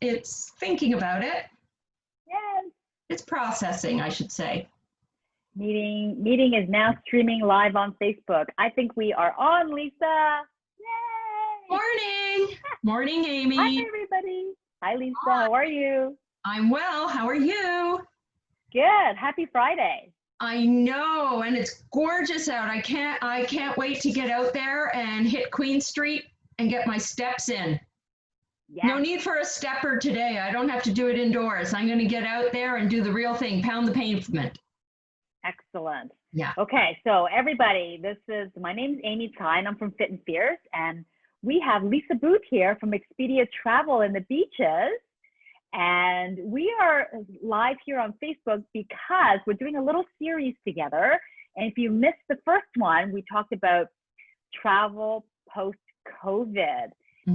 It's thinking about it. Yes. It's processing, I should say. Meeting is now streaming live on Facebook. I think we are on, Lisa. Yay! Morning. Morning, Amy. Hi, everybody. Hi, Lisa. How are you? I'm well. How are you? Good. Happy Friday. I know, and it's gorgeous out. I can't wait to get out there and hit Queen Street and get my steps in. Yes. No need for a stepper today. I don't have to do it indoors. I'm going to get out there and do the real thing, pound the pavement. Excellent. Yeah. Okay, so everybody, my name is Amy Tsai, and I'm from Fit and Fierce, and we have Lisa Booth here from Expedia Travel in the Beaches. And we are live here on Facebook because we're doing a little series together. And if you missed the first one, we talked about travel post-COVID.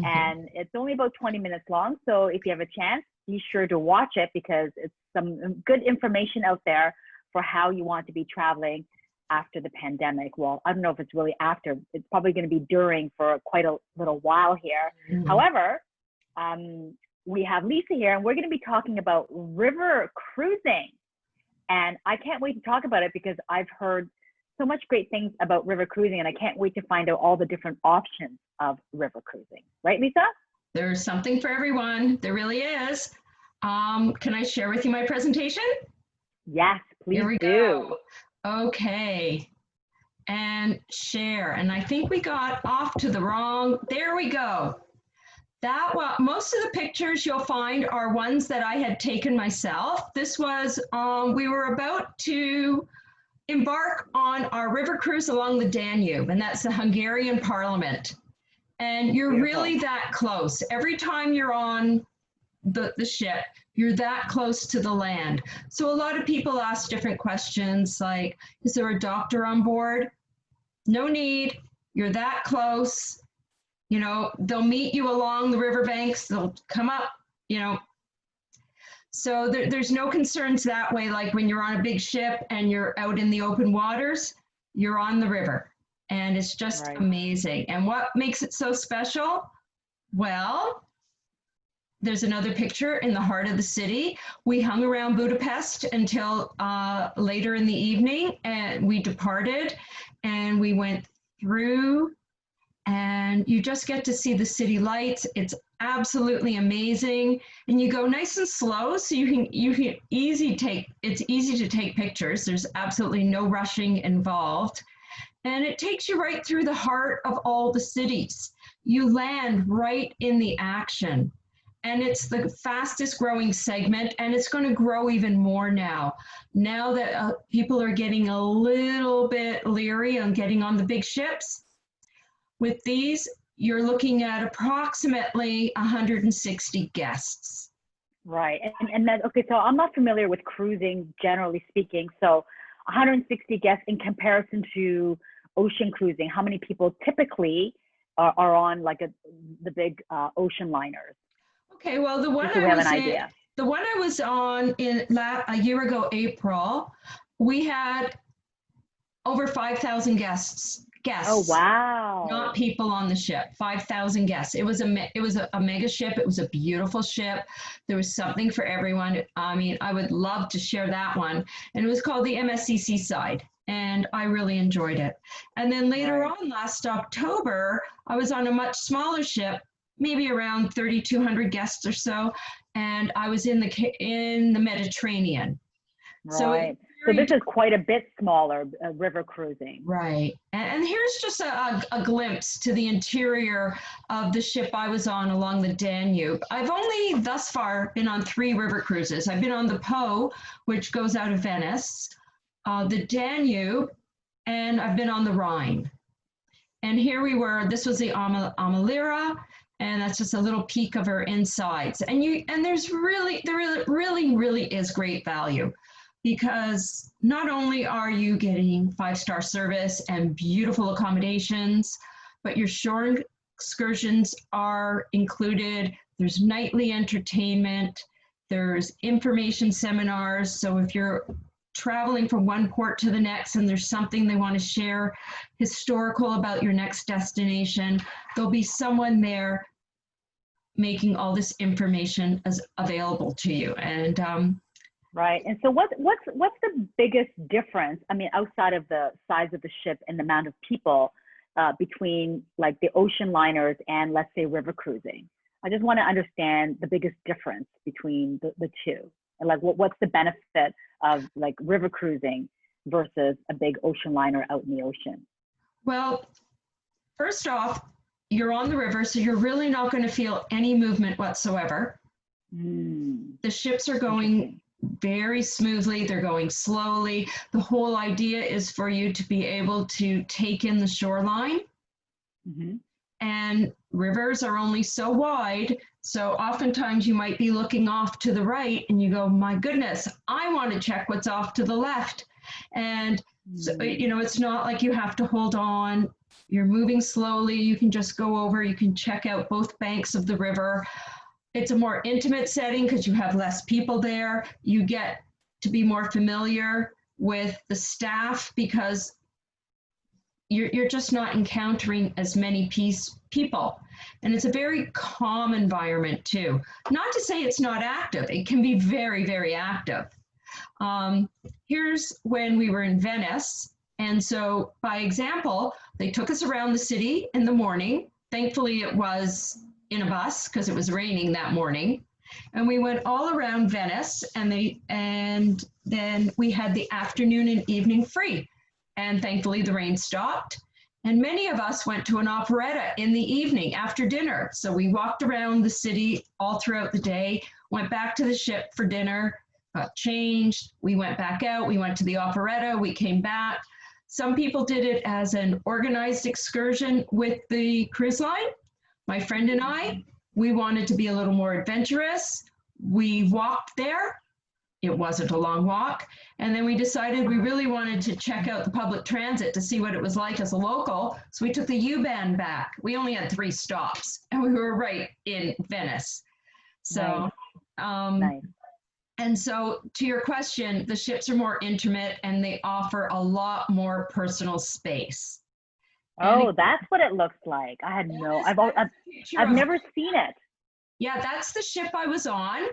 And it's only about 20 minutes long. So if you have a chance, be sure to watch it because it's some good information out there for how you want to be traveling after the pandemic. Well, I don't know if it's really after. It's probably going to be during for quite a little while here. However, we have Lisa here, and we're going to be talking about river cruising. And I can't wait to talk about it because I've heard so much great things about river cruising, and I can't wait to find out all the different options of river cruising. Right, Lisa? There's something for everyone. There really is. Can I share with you my presentation? Yes, please Here we do. Go. Okay. And share. And I think we got off to the wrong. There we go. Most of the pictures you'll find are ones that I had taken myself. This was, we were about to embark on our river cruise along the Danube, and that's the Hungarian Parliament. And you're really that close. Every time you're on the ship, you're that close to the land. So a lot of people ask different questions like, is there a doctor on board? No need, you're that close. You know, they'll meet you along the riverbanks, they'll come up, you know. So there's no concerns that way, like when you're on a big ship and you're out in the open waters, you're on the river. And it's just amazing. And what makes it so special? Well, there's another picture in the heart of the city. We hung around Budapest until later in the evening, and we departed and we went through, and you just get to see the city lights. It's absolutely amazing. And you go nice and slow, so it's easy to take pictures. There's absolutely no rushing involved. And it takes you right through the heart of all the cities. You land right in the action. And it's the fastest growing segment, and it's going to grow even more now. Now that people are getting a little bit leery on getting on the big ships, with these, you're looking at approximately 160 guests. Right, and then, okay, so I'm not familiar with cruising, generally speaking. So 160 guests in comparison to ocean cruising, how many people typically are on like the big ocean liners? Okay, well, the one I was on in a year ago, April, we had over 5,000 guests. Oh, wow. Not people on the ship, 5,000 guests. It was a mega ship. It was a beautiful ship. There was something for everyone. I mean, I would love to share that one. And it was called the MSC Seaside, and I really enjoyed it. And then later on, last October, I was on a much smaller ship, maybe around 3,200 guests or so, and I was in the Mediterranean. Right. So this is quite a bit smaller, river cruising. Right. And here's just a glimpse to the interior of the ship I was on along the Danube. I've only thus far been on 3 river cruises. I've been on the Po, which goes out of Venice, the Danube, and I've been on the Rhine. And here we were, this was the Amalira, and that's just a little peek of her insides. And there really is great value, because not only are you getting 5-star service and beautiful accommodations, but your shore excursions are included. There's nightly entertainment, there's information seminars. So if you're traveling from one port to the next and there's something they want to share historical about your next destination, there'll be someone there making all this information as available to you. And right. And so what's the biggest difference? I mean, outside of the size of the ship and the amount of people between like the ocean liners and, let's say, river cruising? I just want to understand the biggest difference between the two. And like what's the benefit of like river cruising versus a big ocean liner out in the ocean? well, first off, you're on the river, so you're really not going to feel any movement whatsoever. The ships are going very smoothly, they're going slowly. The whole idea is for you to be able to take in the shoreline. And rivers are only so wide, so oftentimes you might be looking off to the right and you go, my goodness, I want to check what's off to the left. And so, you know, it's not like you have to hold on. You're moving slowly. You can just go over. You can check out both banks of the river. It's a more intimate setting because you have less people there. You get to be more familiar with the staff because you're just not encountering as many people. And it's a very calm environment too. Not to say it's not active. It can be very, very active. Here's when we were in Venice. And so, by example, they took us around the city in the morning. Thankfully, it was in a bus because it was raining that morning. And we went all around Venice, and then we had the afternoon and evening free. And thankfully, the rain stopped. And many of us went to an operetta in the evening after dinner. So we walked around the city all throughout the day, went back to the ship for dinner, got changed. We went back out. We went to the operetta. We came back. Some people did it as an organized excursion with the cruise line. My friend and I, we wanted to be a little more adventurous. We walked there. It wasn't a long walk. And then we decided we really wanted to check out the public transit to see what it was like as a local. So we took the U-Bahn back. We only had 3 stops and we were right in Venice. So, Nice. And so to your question, the ships are more intimate and they offer a lot more personal space. Oh, that's what it looks like. I had I've never seen it. Yeah, that's the ship I was on.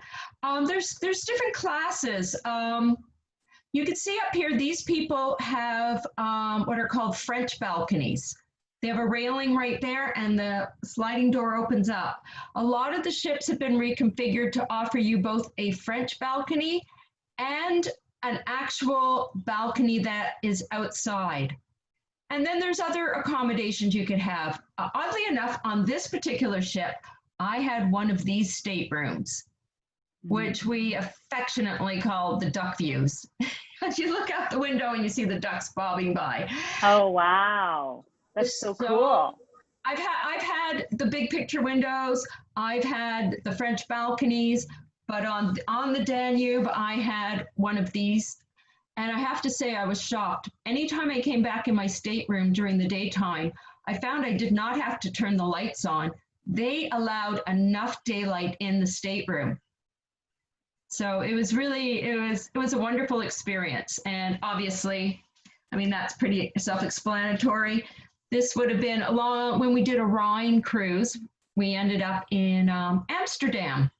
There's different classes. You can see up here, these people have what are called French balconies. They have a railing right there and the sliding door opens up. A lot of the ships have been reconfigured to offer you both a French balcony and an actual balcony that is outside. And then there's other accommodations you could have. Oddly enough, on this particular ship, I had one of these staterooms, which we affectionately called the duck views. As you look out the window and you see the ducks bobbing by. Oh, wow. That's so cool. I've had the big picture windows. I've had the French balconies, but on the Danube, I had one of these. And I have to say, I was shocked. Anytime I came back in my stateroom during the daytime, I found I did not have to turn the lights on. They allowed enough daylight in the stateroom. So it was a wonderful experience. And obviously, I mean, that's pretty self-explanatory. This would have been when we did a Rhine cruise, we ended up in Amsterdam.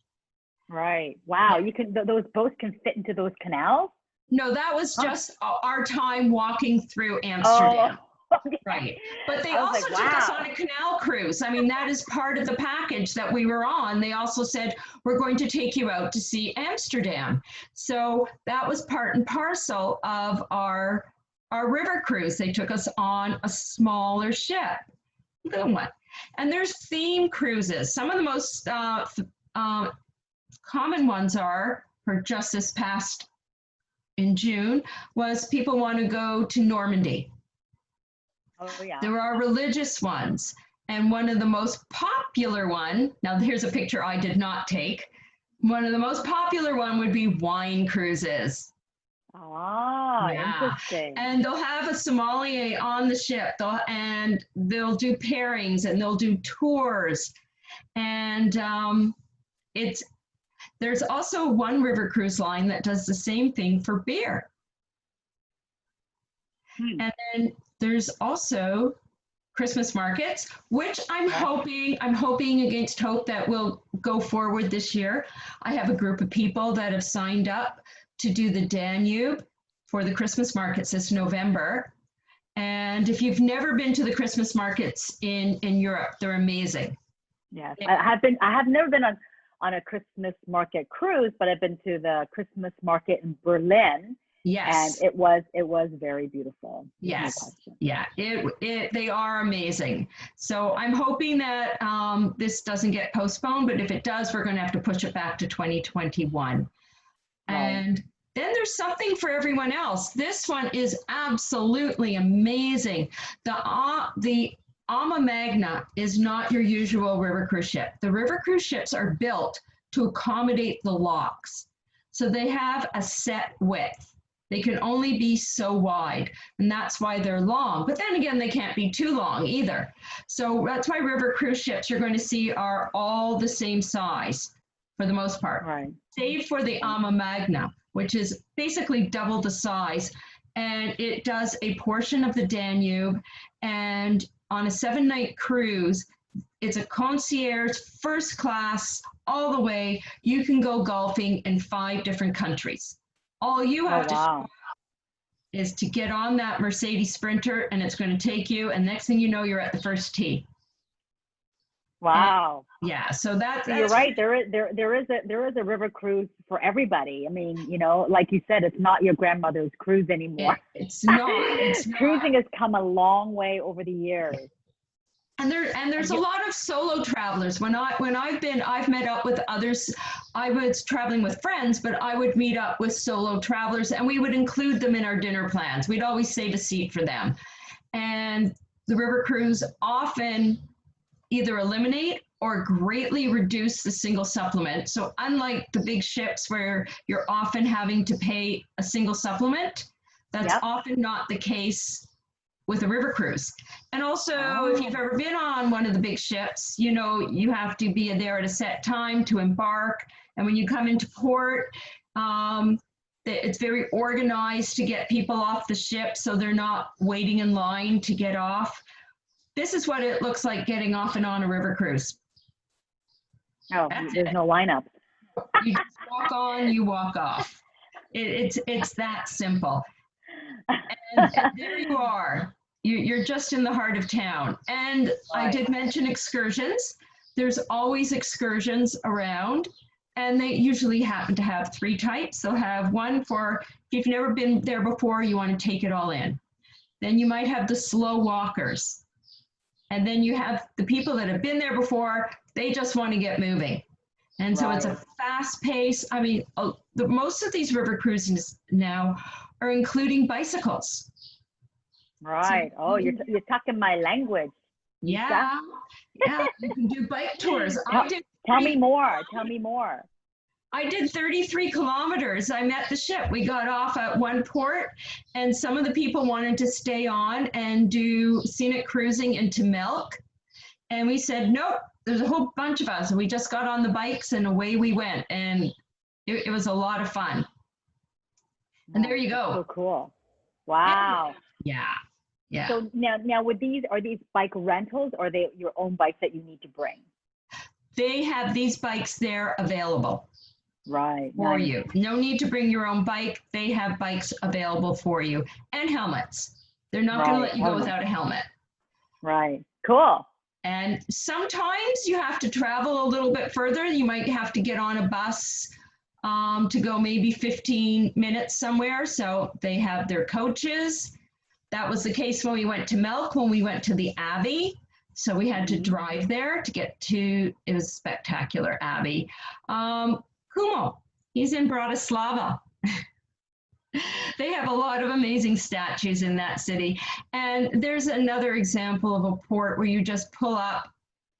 Right. Wow. Those boats can fit into those canals? No, that was just our time walking through Amsterdam. Oh, okay. Right. But they also took us on a canal cruise. I mean, that is part of the package that we were on. They also said, we're going to take you out to see Amsterdam. So that was part and parcel of our river cruise. They took us on a smaller ship, little one. And there's theme cruises. Some of the most common ones are, for just this past in June, was people want to go to Normandy. Oh, yeah. There are religious ones. And one of the most popular now here's a picture I did not take. One of the most popular one would be wine cruises. Ah, yeah. Interesting. And they'll have a sommelier on the ship, and they'll do pairings and they'll do tours. And there's also one river cruise line that does the same thing for beer. And then there's also Christmas markets, which I'm hoping against hope that will go forward this year. I have a group of people that have signed up to do the Danube for the Christmas markets this November. And if you've never been to the Christmas markets in Europe, they're amazing. Yes, I have never been on a Christmas market cruise, but I've been to the Christmas market in Berlin. Yes. And it was very beautiful. Yes. Yeah. They are amazing. So I'm hoping that this doesn't get postponed, but if it does, we're going to have to push it back to 2021. Right. And then there's something for everyone else. This one is absolutely amazing. The Alma Magna is not your usual river cruise ship. The river cruise ships are built to accommodate the locks. So they have a set width. They can only be so wide, and that's why they're long. But then again, they can't be too long either. So that's why river cruise ships you're going to see are all the same size for the most part. Right. Save for the Alma Magna, which is basically double the size, and it does a portion of the Danube. And on a 7-night cruise, it's a concierge, first class, all the way. You can go golfing in 5 different countries. All you have to do is to get on that Mercedes Sprinter, and it's going to take you, and next thing you know, you're at the first tee. Wow. And yeah, so that's you're right. There is a river cruise for everybody. I mean, you know, like you said, it's not your grandmother's cruise anymore. It's not. It's not. Cruising has come a long way over the years. And there's a lot of solo travelers. When I've met up with others. I was traveling with friends, but I would meet up with solo travelers, and we would include them in our dinner plans. We'd always save a seat for them. And the river cruise often either eliminate or greatly reduce the single supplement. So unlike the big ships where you're often having to pay a single supplement, that's often not the case with a river cruise. And also, if you've ever been on one of the big ships, you know, you have to be there at a set time to embark. And when you come into port, it's very organized to get people off the ship so they're not waiting in line to get off. This is what it looks like getting off and on a river cruise. Oh, there's no lineup. You just walk on, you walk off. It's that simple. And there you are. You're just in the heart of town. And I did mention excursions. There's always excursions around, and they usually happen to have 3 types. They'll have one for, if you've never been there before, you want to take it all in. Then you might have the slow walkers. And then you have the people that have been there before, they just want to get moving. And so it's a fast pace. I mean, most of these river cruises now are including bicycles. Right. So, you're talking my language. Yeah. Yeah. You can do bike tours. Tell me more. I did 33 kilometers. I met the ship. We got off at one port, and some of the people wanted to stay on and do scenic cruising into Milk. And we said, nope, there's a whole bunch of us. And we just got on the bikes and away we went. And it was a lot of fun. And there you go. So cool. Wow. Yeah. Yeah. So now are these bike rentals, or are they your own bikes that you need to bring? They have these bikes there available. Right. For you. No need to bring your own bike. They have bikes available for you, and helmets. They're not going to let you go without a helmet. Right. Cool. And sometimes you have to travel a little bit further. You might have to get on a bus to go maybe 15 minutes somewhere. So they have their coaches. That was the case when we went to Milk, when we went to the Abbey. So we had to drive there to get to, it was a spectacular Abbey. Kumo, he's in Bratislava. They have a lot of amazing statues in that city. And there's another example of a port where you just pull up,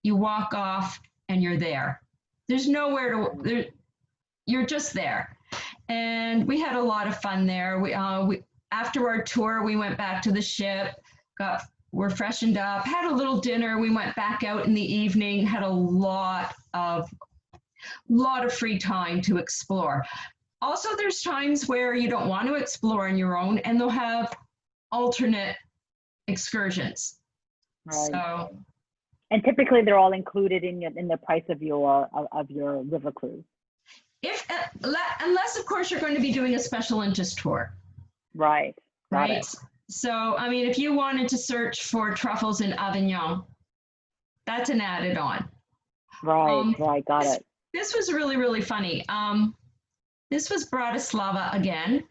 you walk off, and you're there. There's nowhere to, you're just there. And we had a lot of fun there. We after our tour, we went back to the ship, we're freshened up, had a little dinner. We went back out in the evening, had a lot of free time to explore. Also, there's times where you don't want to explore on your own, and they'll have alternate excursions. Right. So And typically they're all included in the price of your river cruise. if unless of course you're going to be doing a special interest tour, Right. Got right? it. So I mean, if you wanted to search for truffles in Avignon, that's an added on. Right. Right. Got this, it. this was really, really funny. This was Bratislava again.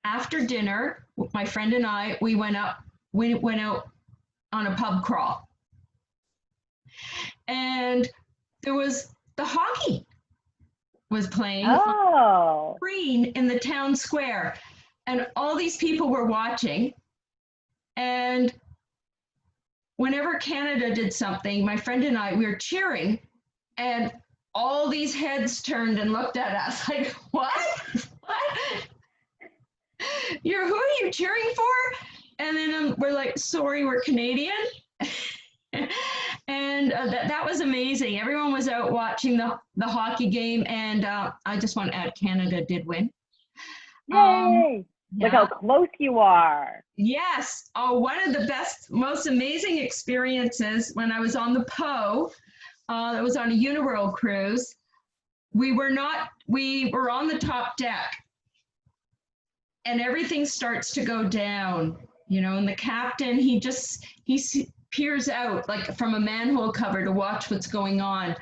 After dinner, my friend and I, we went out on a pub crawl. And there was the hockey was playing on Oh. the green in the town square. And all these people were watching. And whenever Canada did something, my friend and I, we were cheering. And all these heads turned and looked at us like, what? What? Who are you cheering for? And then we're like, sorry, we're Canadian. And that was amazing. Everyone was out watching the hockey game. And I just want to add, Canada did win. Yay! Look how close you are. Yes. Oh, one of the best, most amazing experiences when I was on the Po, it was on a Uniworld cruise. We were on the top deck and everything starts to go down, and the captain, he peers out like from a manhole cover to watch what's going on.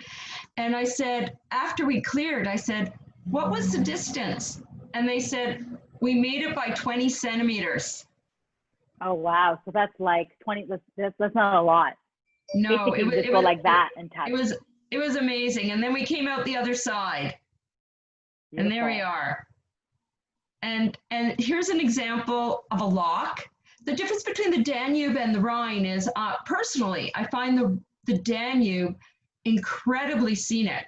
And I said, after we cleared, I said, what was the distance? And they said, we made it by 20 centimeters. Oh, wow. So that's like 20, that's not a lot. No, it was go like that and touch. It was amazing. And then we came out the other side. Beautiful. And there we are. And here's an example of a lock. The difference between the Danube and the Rhine is, personally, I find the Danube incredibly scenic,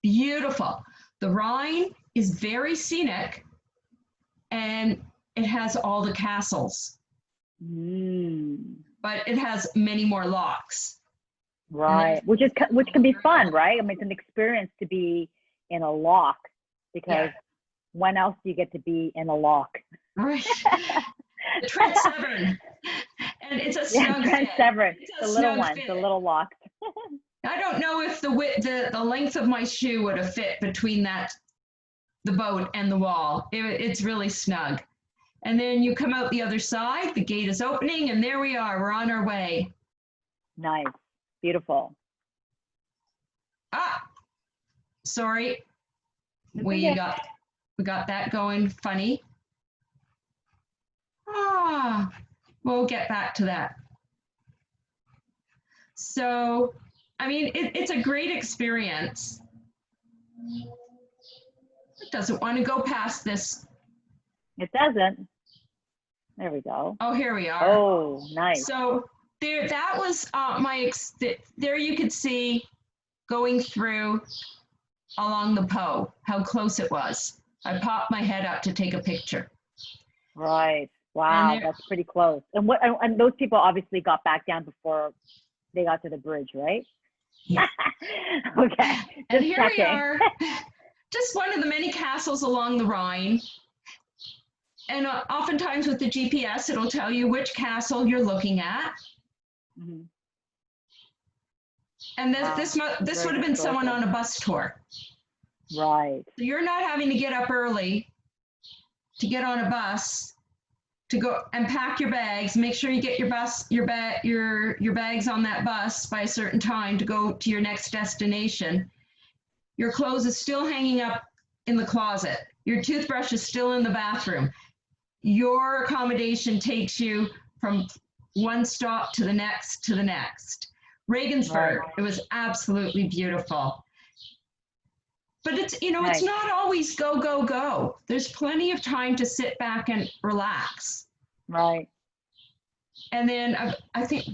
beautiful. The Rhine is very scenic, and it has all the castles. But it has many more locks. Right, which can be fun, right? I mean, it's an experience to be in a lock, because when else do you get to be in a lock? Right. The Trent Severn. And it's a snug Trent fit. Severn, the little one, the little locks. I don't know if the length of my shoe would have fit between the boat and the wall. It's really snug. And then you come out the other side, the gate is opening, and there we are. We're on our way. Nice. Beautiful. Sorry. We got that going funny. We'll get back to that. So, I mean, it's a great experience. It doesn't want to go past this. It doesn't. There we go. Oh, here we are. Oh, nice. So that was there you could see going through along the Po, how close it was. I popped my head up to take a picture. Right. Wow, that's pretty close. And those people obviously got back down before they got to the bridge, right? Yeah. Okay. And here we are, just one of the many castles along the Rhine. And oftentimes with the GPS, it'll tell you which castle you're looking at. Mm-hmm. And this would have been someone on a bus tour. Right. So you're not having to get up early to get on a bus to go and pack your bags. Make sure you get your bags on that bus by a certain time to go to your next destination. Your clothes is still hanging up in the closet. Your toothbrush is still in the bathroom. Your accommodation takes you from one stop to the next to the next. Regensburg, It was absolutely beautiful. But it's, it's not always go, go, go. There's plenty of time to sit back and relax. Right. And then I think,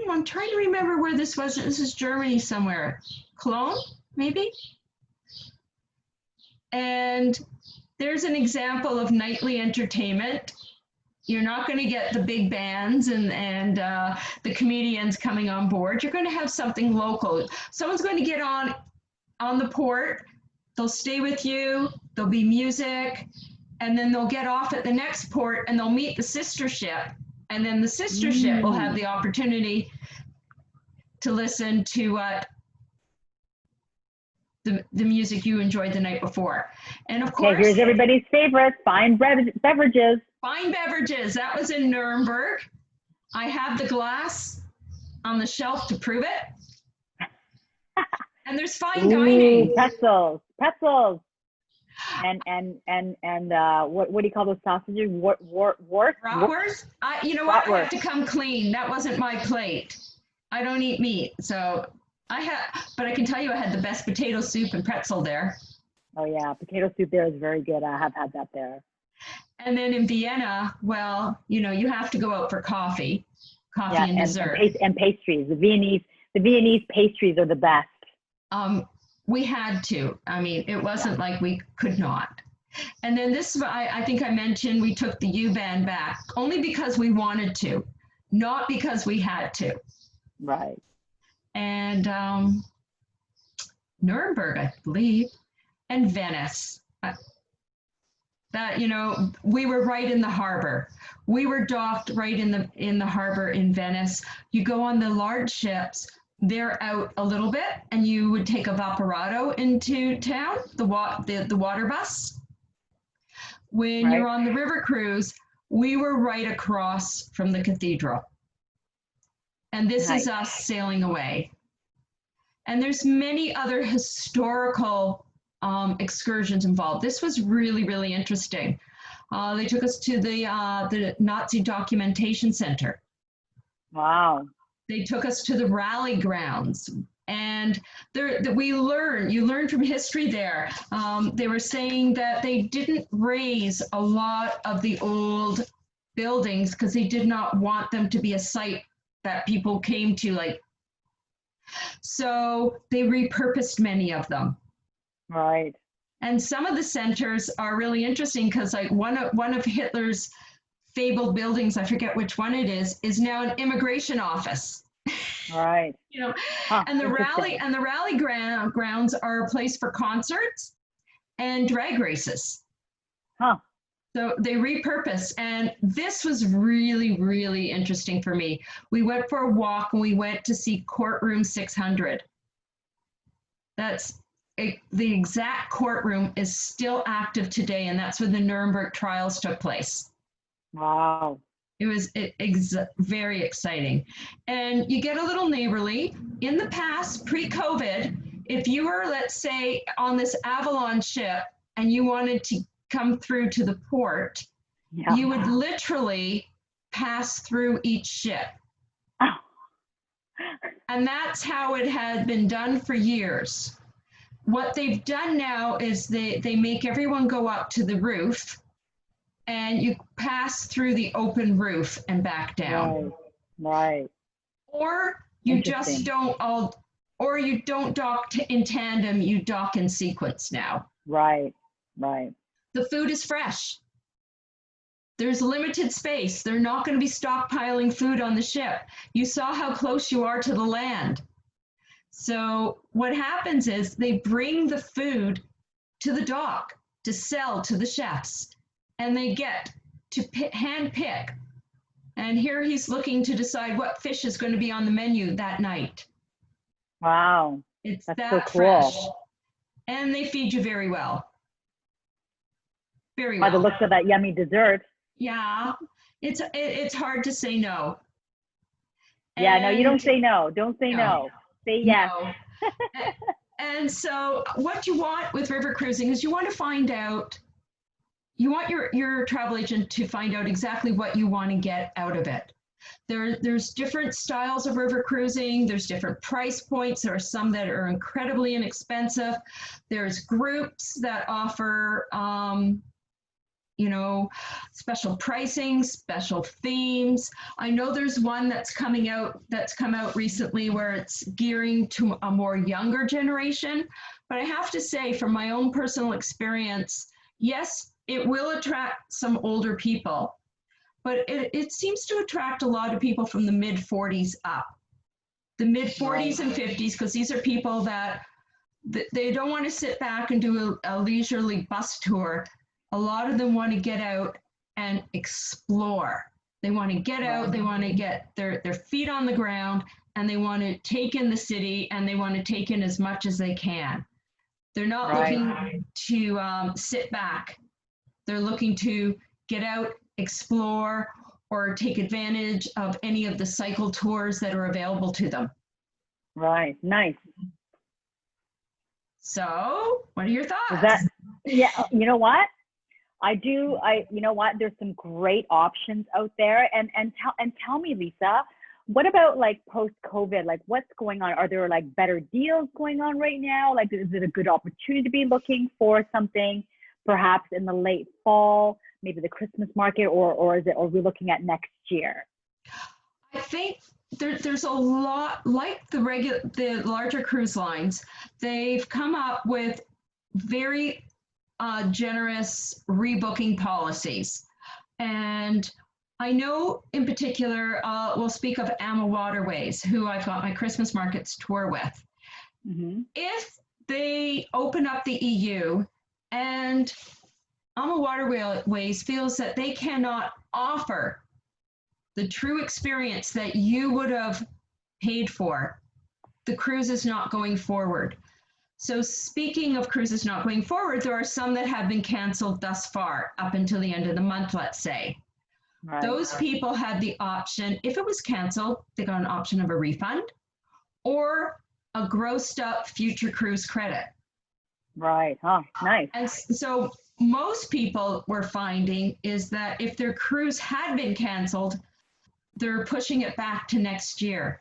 I'm trying to remember where this was. This is Germany somewhere. Cologne, maybe? And there's an example of nightly entertainment. You're not going to get the big bands and the comedians coming on board. You're going to have something local. Someone's going to get on the port. They'll stay with you. There'll be music. And then they'll get off at the next port and they'll meet the sister ship. And then the sister ship will have the opportunity to listen to what the music you enjoyed the night before. And of course, Okay, here's everybody's favorite, fine beverages. fine beverages. That was in Nuremberg. I have the glass on the shelf to prove it. And there's fine dining. Pretzels. And what do you call those sausages? Bratwurst? You know what? I have to come clean. That wasn't my plate. I don't eat meat, so but I can tell you I had the best potato soup and pretzel there. Oh yeah, potato soup there is very good. I have had that there. And then in Vienna, well, you have to go out for coffee and dessert. And pastries. The Viennese pastries are the best. We had to. I mean, it wasn't like we could not. And then I think I mentioned we took the U-Bahn back only because we wanted to, not because we had to. Right. And Nuremberg, I believe, and Venice. We were right in the harbor. We were docked right in the harbor in Venice. You go on the large ships. They're out a little bit, and you would take a Vaporato into town, the water bus. When you're on the river cruise, we were right across from the cathedral. And this is us sailing away. And there's many other historical excursions involved. This was really, really interesting. They took us to the Nazi Documentation Center. Wow. They took us to the rally grounds, and you learn from history there. They were saying that they didn't raise a lot of the old buildings because they did not want them to be a site that people came to, so they repurposed many of them. Right. And some of the centers are really interesting because one of Hitler's fabled buildings, I forget which one it is now an immigration office. Right. And the rally grounds are a place for concerts and drag races. Huh. So they repurpose, and this was really, really interesting for me. We went for a walk and we went to see Courtroom 600. The exact courtroom is still active today, and that's where the Nuremberg trials took place. Wow. It was very exciting. And you get a little neighborly. In the past, pre-COVID, if you were, let's say, on this Avalon ship and you wanted to come through to the port, you would literally pass through each ship. Oh. And that's how it had been done for years. What they've done now is they make everyone go up to the roof, and you pass through the open roof and back down. Right. Or you just don't you don't dock in tandem, you dock in sequence now. Right. The food is fresh. There's limited space. They're not going to be stockpiling food on the ship. You saw how close you are to the land. So what happens is they bring the food to the dock to sell to the chefs, and they get to hand pick. And here he's looking to decide what fish is going to be on the menu that night. Wow. It's That's that so cool. fresh. And they feed you very well. Very well. By the looks of that yummy dessert. Yeah, it's hard to say no. Yeah, no, you don't say no. Don't say no. Say yes. No. And so what you want with river cruising is you want your travel agent to find out exactly what you want to get out of it. There's different styles of river cruising. There's different price points. There are some that are incredibly inexpensive. There's groups that offer, special pricing, special themes. I know there's one that's come out recently where it's gearing to a more younger generation. But I have to say, from my own personal experience, yes, it will attract some older people, but it seems to attract a lot of people from the mid-40s up. The mid-40s and 50s, because these are people that they don't want to sit back and do a leisurely bus tour. A lot of them want to get out and explore. They want to get out, they want to get their feet on the ground and they want to take in the city, and they want to take in as much as they can. They're not looking to sit back. They're looking to get out, explore, or take advantage of any of the cycle tours that are available to them. Right. Nice. So, what are your thoughts? Yeah, you know what? You know what? There's some great options out there. And tell me, Lisa, what about like post-COVID? Like, what's going on? Are there like better deals going on right now? Like, is it a good opportunity to be looking for something perhaps in the late fall, maybe the Christmas market, or are we looking at next year? I think there's a lot, like the larger cruise lines, they've come up with very generous rebooking policies. And I know in particular, we'll speak of AMA Waterways, who I've got my Christmas markets tour with. Mm-hmm. If they open up the EU and AMA Waterways feels that they cannot offer the true experience that you would have paid for, the cruise is not going forward. So speaking of cruises not going forward, there are some that have been canceled thus far, up until the end of the month, let's say. Right. Those people had the option, if it was canceled, they got an option of a refund or a grossed up future cruise credit. Right. Oh, nice. And so most people were finding is that if their cruise had been canceled, they're pushing it back to next year.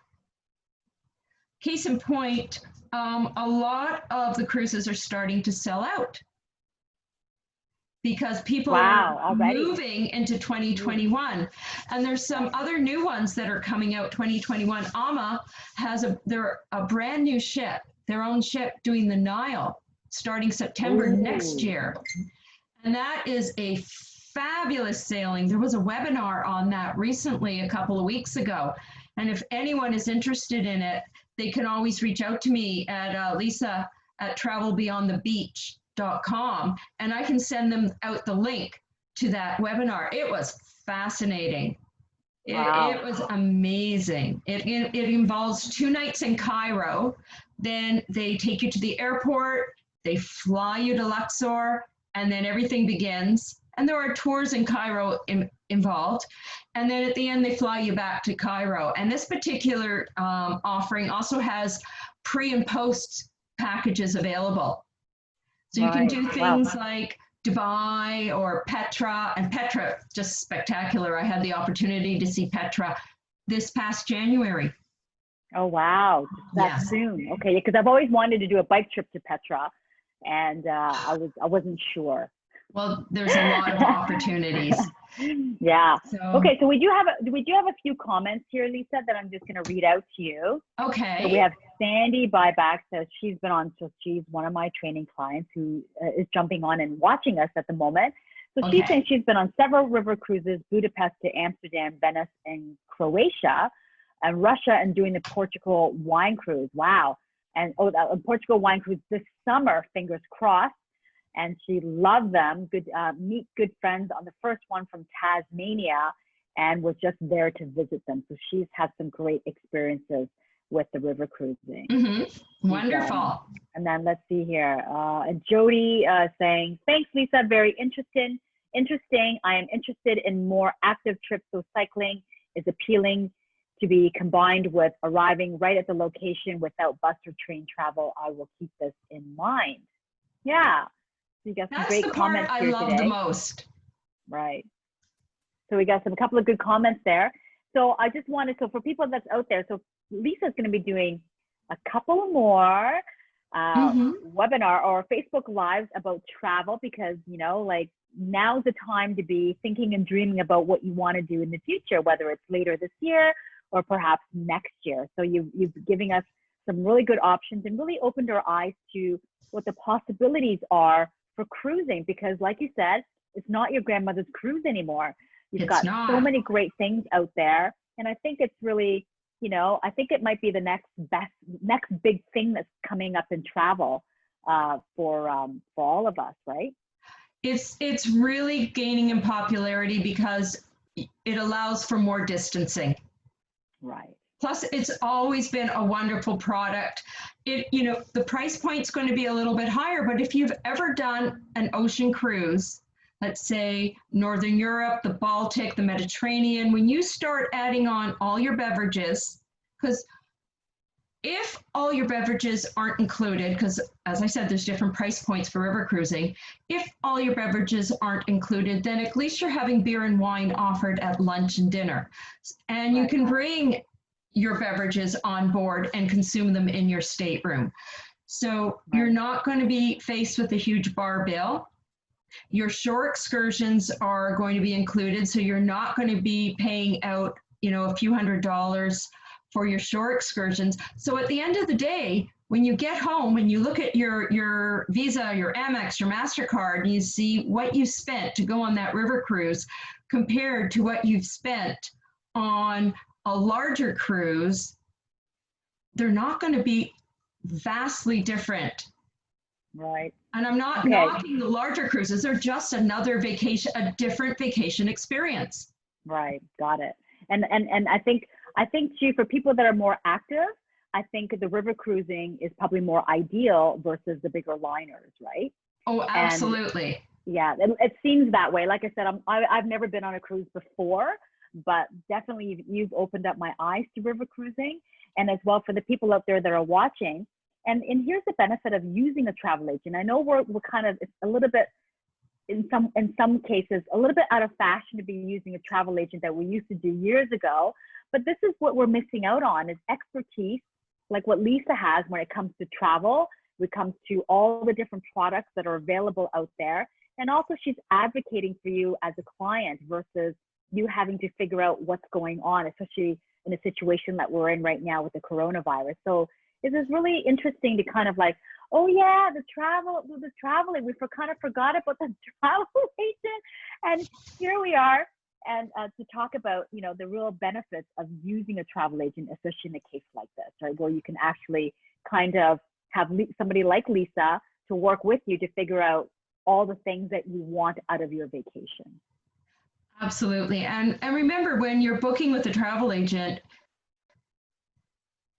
Case in point, a lot of the cruises are starting to sell out because people are moving into 2021. And there's some other new ones that are coming out 2021. AMA has they're a brand new ship, their own ship doing the Nile starting September next year. And that is a fabulous sailing. There was a webinar on that recently, a couple of weeks ago. And if anyone is interested in it, they can always reach out to me at Lisa at travelbeyondthebeach.com, and I can send them out the link to that webinar. It was fascinating. It was amazing. It involves 2 nights in Cairo. Then they take you to the airport, they fly you to Luxor, and then everything begins. And there are tours in Cairo involved. And then at the end, they fly you back to Cairo. And this particular offering also has pre and post packages available. So you can do things like Dubai or Petra, and Petra, just spectacular. I had the opportunity to see Petra this past January. Oh, wow. That's soon. Okay, because I've always wanted to do a bike trip to Petra, and I wasn't sure. Well, there's a lot of opportunities. Yeah. So, okay, so we do have a few comments here, Lisa, that I'm just going to read out to you. Okay. So we have Sandy Buyback says she's been on, so she's one of my training clients who is jumping on and watching us at the moment. So she's saying she's been on several river cruises, Budapest to Amsterdam, Venice, and Croatia, and Russia, and doing the Portugal wine cruise. Wow. And Portugal wine cruise this summer, fingers crossed. And she loved them. Meet good friends on the first one from Tasmania, and was just there to visit them. So she's had some great experiences with the river cruising. Mm-hmm. Wonderful. And then let's see here. And Jody saying, thanks, Lisa. Very interesting. I am interested in more active trips. So cycling is appealing to be combined with arriving right at the location without bus or train travel. I will keep this in mind. Yeah. So you got some great comments here today. That's the part I love the most. Right. So we got a couple of good comments there. So I just wanted, so for people that's out there, so Lisa's going to be doing a couple more webinar or Facebook Lives about travel, because, you know, like now's the time to be thinking and dreaming about what you want to do in the future, whether it's later this year or perhaps next year. So you've giving us some really good options and really opened our eyes to what the possibilities are for cruising, because like you said, it's not your grandmother's cruise anymore. You've got so many great things out there. And I think it's really, you know, I think it might be the next big thing that's coming up in travel for all of us, right? It's really gaining in popularity because it allows for more distancing. Right. Plus, it's always been a wonderful product. The price point's going to be a little bit higher, but if you've ever done an ocean cruise, let's say Northern Europe, the Baltic, the Mediterranean, when you start adding on all your beverages, because if all your beverages aren't included, because as I said, there's different price points for river cruising. If all your beverages aren't included, then at least you're having beer and wine offered at lunch and dinner. And you can bring your beverages on board and consume them in your stateroom. So you're not going to be faced with a huge bar bill. Your shore excursions are going to be included, so you're not going to be paying out, a few $100s for your shore excursions. So at the end of the day, when you get home and you look at your Visa, your Amex, your MasterCard, and you see what you spent to go on that river cruise compared to what you've spent on a larger cruise, they're not going to be vastly different. Right. And I'm not knocking the larger cruises. They're just another vacation, a different vacation experience. Right. Got it. And I think too, for people that are more active, I think the river cruising is probably more ideal versus the bigger liners, right? Oh, absolutely. And yeah, it seems that way. Like I said, I've never been on a cruise before, but definitely you've opened up my eyes to river cruising, and as well for the people out there that are watching. And here's the benefit of using a travel agent. I know we're kind of, it's a little bit, in some cases, a little bit out of fashion to be using a travel agent that we used to do years ago, but this is what we're missing out on, is expertise, like what Lisa has when it comes to travel, when it comes to all the different products that are available out there. And also she's advocating for you as a client versus you having to figure out what's going on, especially in a situation that we're in right now with the coronavirus. So it is really interesting to kind of like, oh yeah, the traveling, we kind of forgot about the travel agent. And here we are, and to talk about, the real benefits of using a travel agent, especially in a case like this, right? Where you can actually kind of have somebody like Lisa to work with you to figure out all the things that you want out of your vacation. Absolutely. And remember, when you're booking with a travel agent,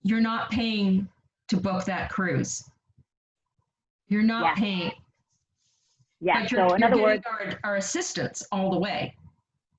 you're not paying to book that cruise. You're not paying. Yeah. But So in other words, our assistance all the way.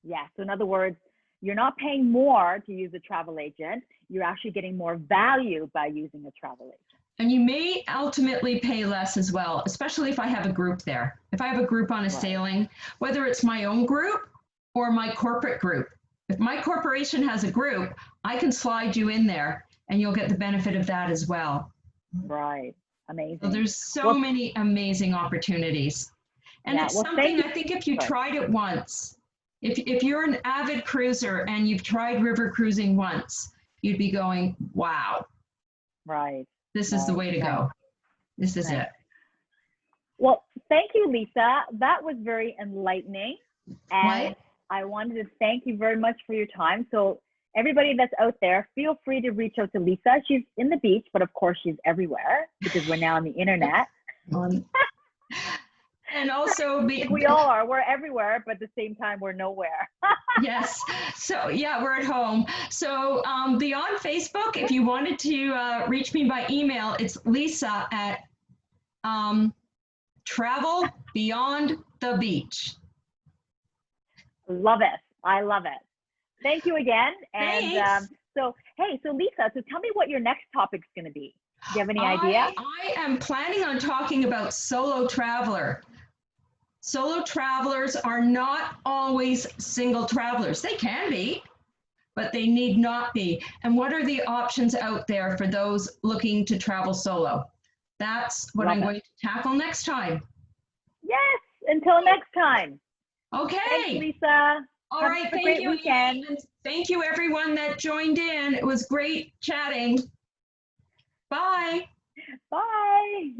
Yeah. So in other words, you're not paying more to use a travel agent. You're actually getting more value by using a travel agent. And you may ultimately pay less as well, especially if I have a group there. If I have a group on a sailing, whether it's my own group or my corporate group. If my corporation has a group, I can slide you in there and you'll get the benefit of that as well. Right. Amazing. So there's so many amazing opportunities. And it's something, I think, if you tried it once, if you're an avid cruiser and you've tried river cruising once, you'd be going, wow. Right. This is the way to go. This is it. Well, thank you, Lisa. That was very enlightening. And I wanted to thank you very much for your time. So everybody that's out there, feel free to reach out to Lisa. She's in the beach, but of course she's everywhere because we're now on the internet. And also we all are. We're everywhere, but at the same time, we're nowhere. Yes. So yeah, we're at home. So beyond Facebook, if you wanted to reach me by email, it's Lisa at Travel Beyond the Beach. Love it. I love it. Thank you again. And so Lisa, so tell me what your next topic's going to be. Do you have any idea? I am planning on talking about solo traveler. Solo travelers are not always single travelers. They can be, but they need not be. And what are the options out there for those looking to travel solo? That's what I'm going to tackle next time. Yes, until next time. Okay. Thanks, Lisa. All right, thank you again. Thank you everyone that joined in. It was great chatting. Bye. Bye.